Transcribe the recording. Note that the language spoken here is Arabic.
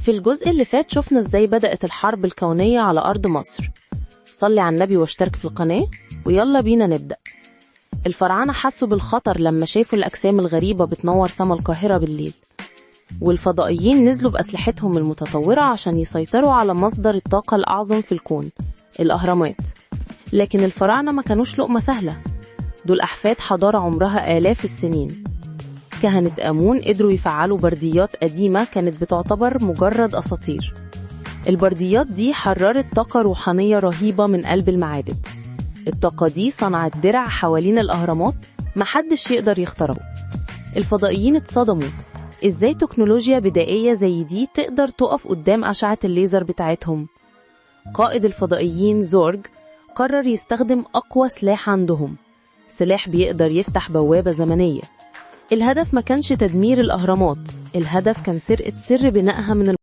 في الجزء اللي فات شفنا ازاي بدأت الحرب الكونية على أرض مصر. صلي على النبي واشترك في القناة ويلا بينا نبدأ. الفراعنة حسوا بالخطر لما شافوا الأجسام الغريبة بتنور سما القاهرة بالليل، والفضائيين نزلوا بأسلحتهم المتطورة عشان يسيطروا على مصدر الطاقة الأعظم في الكون، الأهرامات. لكن الفراعنة ما كانوش لقمة سهلة، دول أحفاد حضارة عمرها آلاف السنين. كهنة آمون قدروا يفعلوا برديات قديمة كانت بتعتبر مجرد أساطير. البرديات دي حررت طاقة روحانية رهيبة من قلب المعابد. الطاقة دي صنعت درع حوالين الأهرامات محدش يقدر يخترقه. الفضائيين اتصدموا، ازاي تكنولوجيا بدائية زي دي تقدر تقف قدام أشعة الليزر بتاعتهم؟ قائد الفضائيين زورج قرر يستخدم أقوى سلاح عندهم، سلاح بيقدر يفتح بوابة زمنية. الهدف ما كانش تدمير الأهرامات، الهدف كان سرقة سر بنائها من